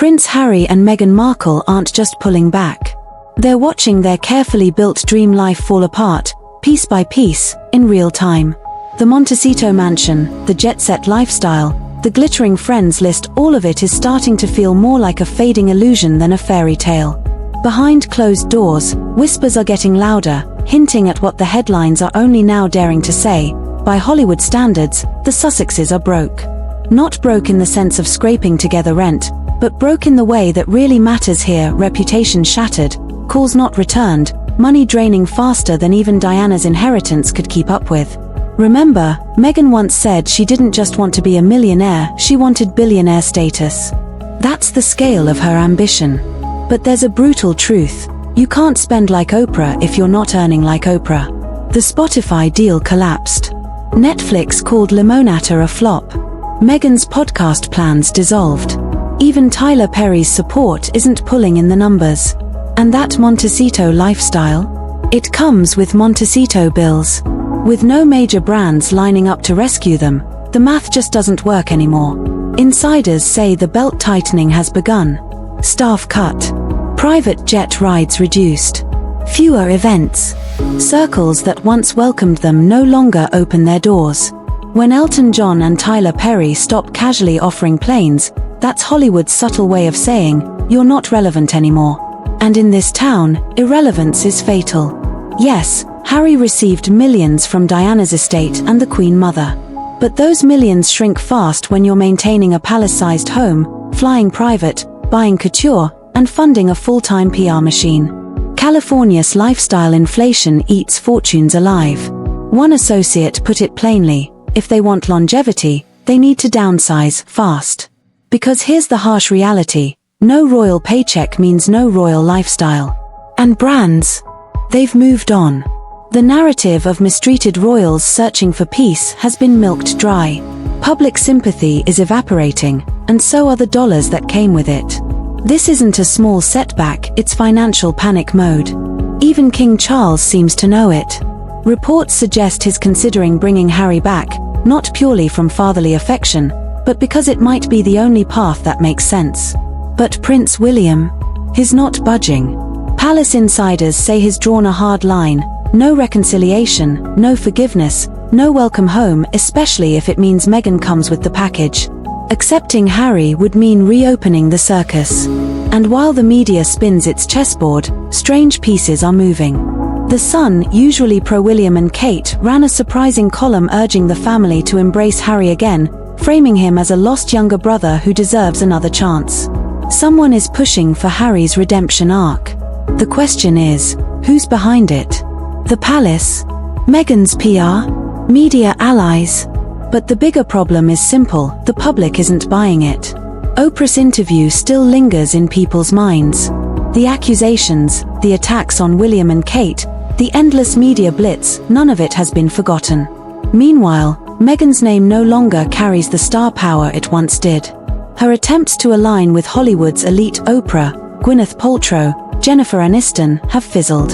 Prince Harry and Meghan Markle aren't just pulling back. They're watching their carefully built dream life fall apart, piece by piece, in real time. The Montecito mansion, the jet-set lifestyle, the glittering friends list, all of it is starting to feel more like a fading illusion than a fairy tale. Behind closed doors, whispers are getting louder, hinting at what the headlines are only now daring to say. By Hollywood standards, the Sussexes are broke. Not broke in the sense of scraping together rent, but broke in the way that really matters here: reputation shattered, calls not returned, money draining faster than even Diana's inheritance could keep up with. Remember, Meghan once said she didn't just want to be a millionaire, she wanted billionaire status. That's the scale of her ambition. But there's a brutal truth: you can't spend like Oprah if you're not earning like Oprah. The Spotify deal collapsed. Netflix called Limonata a flop. Meghan's podcast plans dissolved. Even Tyler Perry's support isn't pulling in the numbers. And that Montecito lifestyle? It comes with Montecito bills. With no major brands lining up to rescue them, the math just doesn't work anymore. Insiders say the belt tightening has begun. Staff cut. Private jet rides reduced. Fewer events. Circles that once welcomed them no longer open their doors. When Elton John and Tyler Perry stop casually offering planes, that's Hollywood's subtle way of saying, you're not relevant anymore. And in this town, irrelevance is fatal. Yes, Harry received millions from Diana's estate and the Queen Mother. But those millions shrink fast when you're maintaining a palace-sized home, flying private, buying couture, and funding a full-time PR machine. California's lifestyle inflation eats fortunes alive. One associate put it plainly: if they want longevity, they need to downsize fast. Because here's the harsh reality: no royal paycheck means no royal lifestyle. And brands? They've moved on. The narrative of mistreated royals searching for peace has been milked dry. Public sympathy is evaporating, and so are the dollars that came with it. This isn't a small setback, it's financial panic mode. Even King Charles seems to know it. Reports suggest he's considering bringing Harry back, not purely from fatherly affection, but because it might be the only path that makes sense. But Prince William? He's not budging. Palace insiders say he's drawn a hard line: no reconciliation, no forgiveness, no welcome home, especially if it means Meghan comes with the package. Accepting Harry would mean reopening the circus. And while the media spins its chessboard, strange pieces are moving. The Sun, usually pro-William and Kate, ran a surprising column urging the family to embrace Harry again, framing him as a lost younger brother who deserves another chance. Someone is pushing for Harry's redemption arc. The question is, who's behind it? The palace? Meghan's PR? Media allies? But the bigger problem is simple: the public isn't buying it. Oprah's interview still lingers in people's minds. The accusations, the attacks on William and Kate, the endless media blitz, none of it has been forgotten. Meanwhile, Meghan's name no longer carries the star power it once did. Her attempts to align with Hollywood's elite Oprah, Gwyneth Paltrow, Jennifer Aniston have fizzled.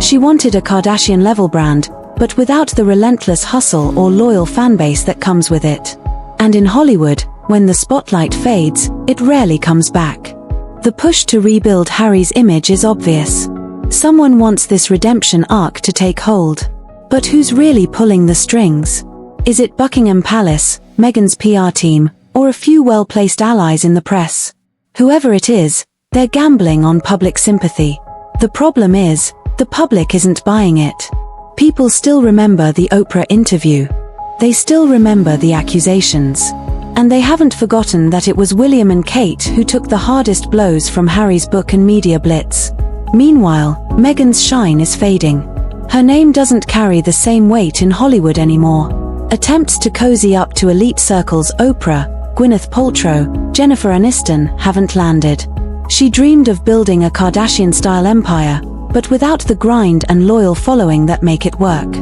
She wanted a Kardashian-level brand, but without the relentless hustle or loyal fanbase that comes with it. And in Hollywood, when the spotlight fades, it rarely comes back. The push to rebuild Harry's image is obvious. Someone wants this redemption arc to take hold. But who's really pulling the strings? Is it Buckingham Palace, Meghan's PR team, or a few well-placed allies in the press? Whoever it is, they're gambling on public sympathy. The problem is, the public isn't buying it. People still remember the Oprah interview. They still remember the accusations. And they haven't forgotten that it was William and Kate who took the hardest blows from Harry's book and media blitz. Meanwhile, Meghan's shine is fading. Her name doesn't carry the same weight in Hollywood anymore. Attempts to cozy up to elite circles Oprah, Gwyneth Paltrow, Jennifer Aniston haven't landed. She dreamed of building a Kardashian-style empire, but without the grind and loyal following that make it work.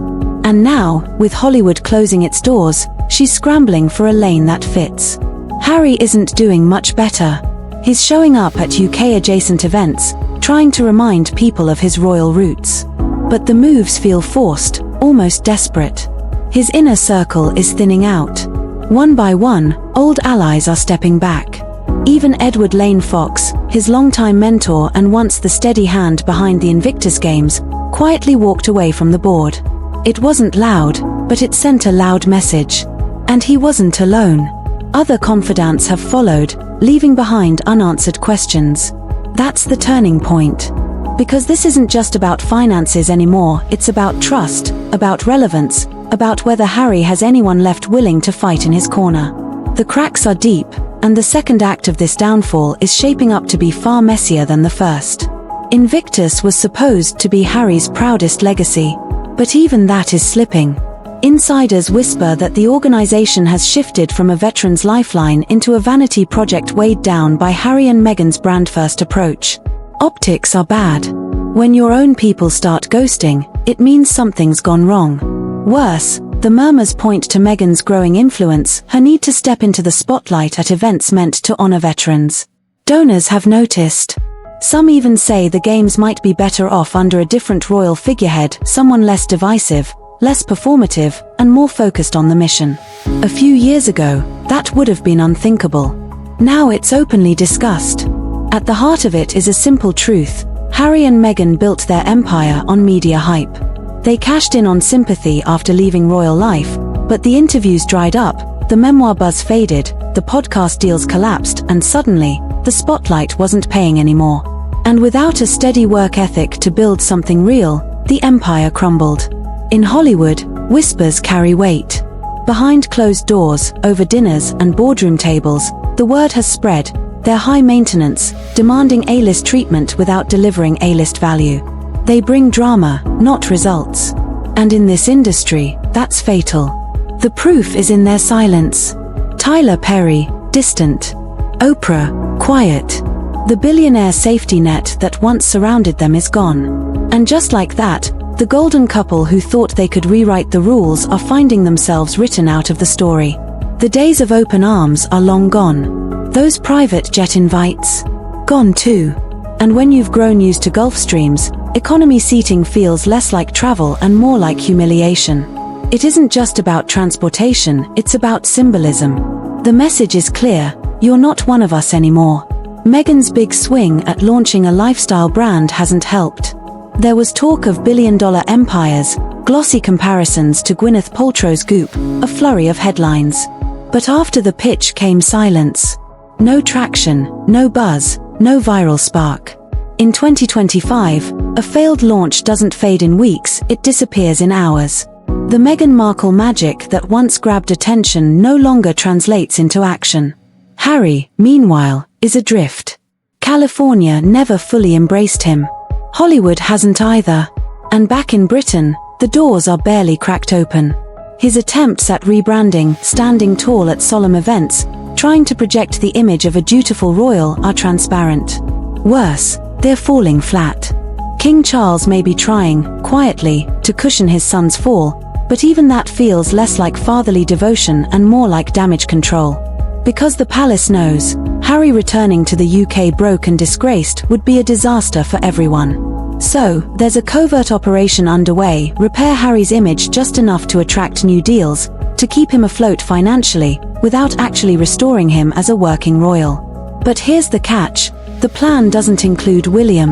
And now, with Hollywood closing its doors, she's scrambling for a lane that fits. Harry isn't doing much better. He's showing up at UK-adjacent events, trying to remind people of his royal roots. But the moves feel forced, almost desperate. His inner circle is thinning out. One by one, old allies are stepping back. Even Edward Lane Fox, his longtime mentor and once the steady hand behind the Invictus Games, quietly walked away from the board. It wasn't loud, but it sent a loud message. And he wasn't alone. Other confidants have followed, leaving behind unanswered questions. That's the turning point. Because this isn't just about finances anymore, it's about trust, about relevance, about whether Harry has anyone left willing to fight in his corner. The cracks are deep, and the second act of this downfall is shaping up to be far messier than the first. Invictus was supposed to be Harry's proudest legacy, but even that is slipping. Insiders whisper that the organization has shifted from a veteran's lifeline into a vanity project weighed down by Harry and Meghan's brand-first approach. Optics are bad. When your own people start ghosting, it means something's gone wrong. Worse, the murmurs point to Meghan's growing influence, her need to step into the spotlight at events meant to honor veterans. Donors have noticed. Some even say the Games might be better off under a different royal figurehead, someone less divisive, less performative, and more focused on the mission. A few years ago, that would have been unthinkable. Now it's openly discussed. At the heart of it is a simple truth: Harry and Meghan built their empire on media hype. They cashed in on sympathy after leaving royal life, but the interviews dried up, the memoir buzz faded, the podcast deals collapsed, and suddenly, the spotlight wasn't paying anymore. And without a steady work ethic to build something real, the empire crumbled. In Hollywood, whispers carry weight. Behind closed doors, over dinners and boardroom tables, the word has spread: they're high maintenance, demanding A-list treatment without delivering A-list value. They bring drama, not results. And in this industry, that's fatal. The proof is in their silence. Tyler Perry, distant. Oprah, quiet. The billionaire safety net that once surrounded them is gone. And just like that, the golden couple who thought they could rewrite the rules are finding themselves written out of the story. The days of open arms are long gone. Those private jet invites? Gone too. And when you've grown used to Gulfstreams, economy seating feels less like travel and more like humiliation. It isn't just about transportation, it's about symbolism. The message is clear: you're not one of us anymore. Meghan's big swing at launching a lifestyle brand hasn't helped. There was talk of billion-dollar empires, glossy comparisons to Gwyneth Paltrow's Goop, a flurry of headlines. But after the pitch came silence. No traction, no buzz, no viral spark. In 2025, a failed launch doesn't fade in weeks, it disappears in hours. The Meghan Markle magic that once grabbed attention no longer translates into action. Harry, meanwhile, is adrift. California never fully embraced him. Hollywood hasn't either. And back in Britain, the doors are barely cracked open. His attempts at rebranding, standing tall at solemn events, trying to project the image of a dutiful royal, are transparent. Worse, they're falling flat. King Charles may be trying, quietly, to cushion his son's fall, but even that feels less like fatherly devotion and more like damage control. Because the palace knows, Harry returning to the UK broke and disgraced would be a disaster for everyone. So, there's a covert operation underway: repair Harry's image just enough to attract new deals, to keep him afloat financially, without actually restoring him as a working royal. But here's the catch: the plan doesn't include William.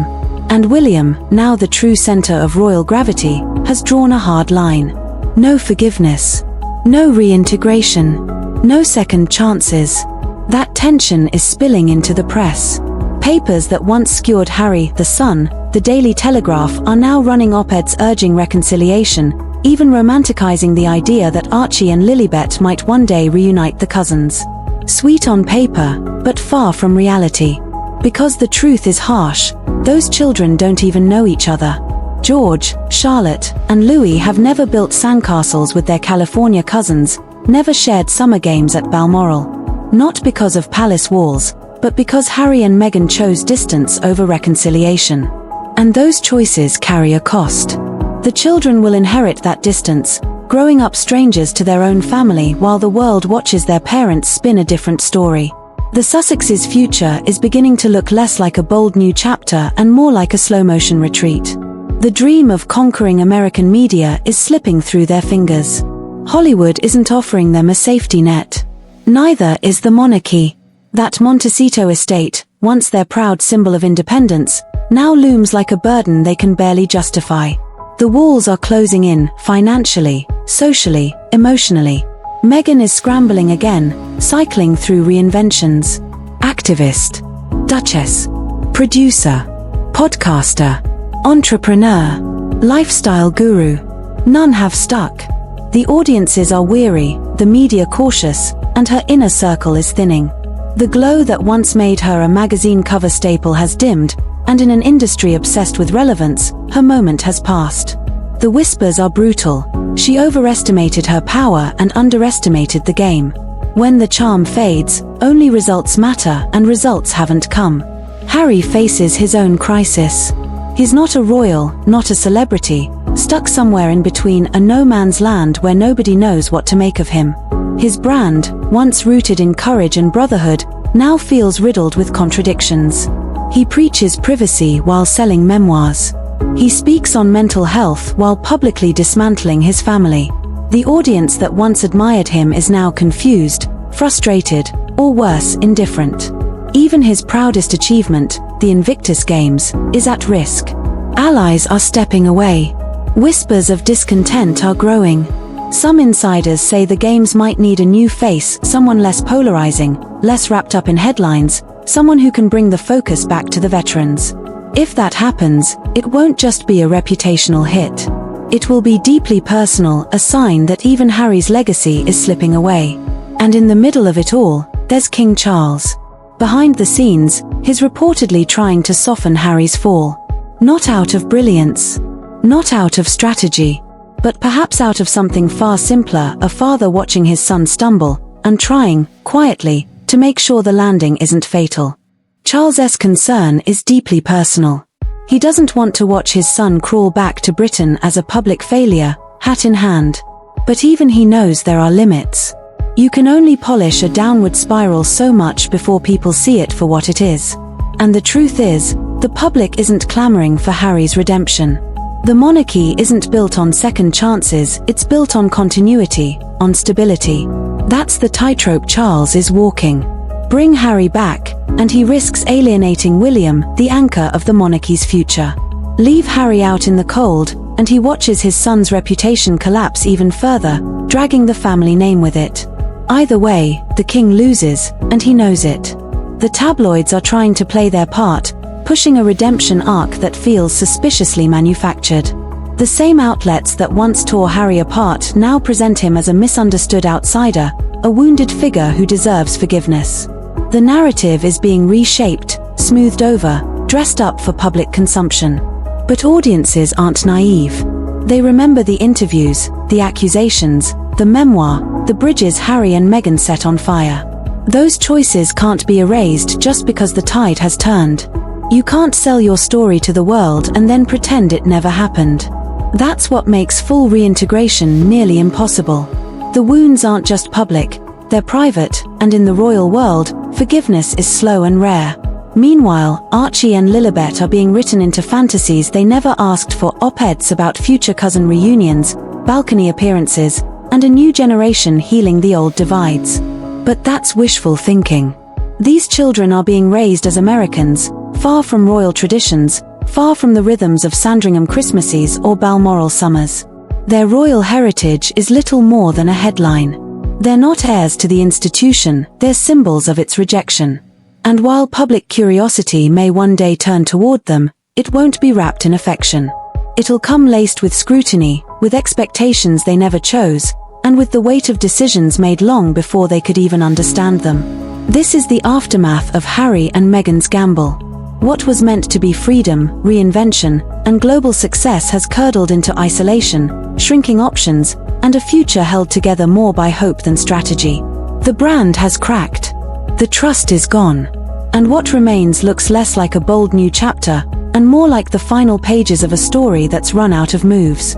And William, now the true center of royal gravity, has drawn a hard line. No forgiveness. No reintegration. No second chances. That tension is spilling into the press. Papers that once skewered Harry, the Sun, the Daily Telegraph, are now running op-eds urging reconciliation, even romanticizing the idea that Archie and Lilibet might one day reunite the cousins. Sweet on paper, but far from reality. Because the truth is harsh: those children don't even know each other. George, Charlotte, and Louis have never built sandcastles with their California cousins, never shared summer games at Balmoral. Not because of palace walls, but because Harry and Meghan chose distance over reconciliation. And those choices carry a cost. The children will inherit that distance, growing up strangers to their own family while the world watches their parents spin a different story. The Sussexes' future is beginning to look less like a bold new chapter and more like a slow-motion retreat. The dream of conquering American media is slipping through their fingers. Hollywood isn't offering them a safety net. Neither is the monarchy. That Montecito estate, once their proud symbol of independence, now looms like a burden they can barely justify. The walls are closing in, financially, socially, emotionally. Meghan is scrambling again, cycling through reinventions. Activist, duchess, producer, podcaster, entrepreneur, lifestyle guru. None have stuck. The audiences are weary, the media cautious, and her inner circle is thinning. The glow that once made her a magazine cover staple has dimmed, and in an industry obsessed with relevance, her moment has passed. The whispers are brutal. She overestimated her power and underestimated the game. When the charm fades, only results matter, and results haven't come. Harry faces his own crisis. He's not a royal, not a celebrity, stuck somewhere in between a no-man's land where nobody knows what to make of him. His brand, once rooted in courage and brotherhood, now feels riddled with contradictions. He preaches privacy while selling memoirs. He speaks on mental health while publicly dismantling his family. The audience that once admired him is now confused, frustrated, or worse, indifferent. Even his proudest achievement, the Invictus Games, is at risk. Allies are stepping away. Whispers of discontent are growing. Some insiders say the Games might need a new face, someone less polarizing, less wrapped up in headlines, someone who can bring the focus back to the veterans. If that happens, it won't just be a reputational hit. It will be deeply personal, a sign that even Harry's legacy is slipping away. And in the middle of it all, there's King Charles. Behind the scenes, he's reportedly trying to soften Harry's fall. Not out of brilliance, not out of strategy, but perhaps out of something far simpler, a father watching his son stumble, and trying, quietly, to make sure the landing isn't fatal. Charles's concern is deeply personal. He doesn't want to watch his son crawl back to Britain as a public failure, hat in hand. But even he knows there are limits. You can only polish a downward spiral so much before people see it for what it is. And the truth is, the public isn't clamoring for Harry's redemption. The monarchy isn't built on second chances, it's built on continuity, on stability. That's the tightrope Charles is walking. Bring Harry back, and he risks alienating William, the anchor of the monarchy's future. Leave Harry out in the cold, and he watches his son's reputation collapse even further, dragging the family name with it. Either way, the king loses, and he knows it. The tabloids are trying to play their part, pushing a redemption arc that feels suspiciously manufactured. The same outlets that once tore Harry apart now present him as a misunderstood outsider, a wounded figure who deserves forgiveness. The narrative is being reshaped, smoothed over, dressed up for public consumption. But audiences aren't naive. They remember the interviews, the accusations, the memoir, the bridges Harry and Meghan set on fire. Those choices can't be erased just because the tide has turned. You can't sell your story to the world and then pretend it never happened. That's what makes full reintegration nearly impossible. The wounds aren't just public, they're private, and in the royal world, forgiveness is slow and rare. Meanwhile, Archie and Lilibet are being written into fantasies they never asked for, op-eds about future cousin reunions, balcony appearances, and a new generation healing the old divides. But that's wishful thinking. These children are being raised as Americans, far from royal traditions, far from the rhythms of Sandringham Christmases or Balmoral summers. Their royal heritage is little more than a headline. They're not heirs to the institution, they're symbols of its rejection. And while public curiosity may one day turn toward them, it won't be wrapped in affection. It'll come laced with scrutiny, with expectations they never chose, and with the weight of decisions made long before they could even understand them. This is the aftermath of Harry and Meghan's gamble. What was meant to be freedom, reinvention, and global success has curdled into isolation, shrinking options, and a future held together more by hope than strategy. The brand has cracked. The trust is gone. And what remains looks less like a bold new chapter, and more like the final pages of a story that's run out of moves.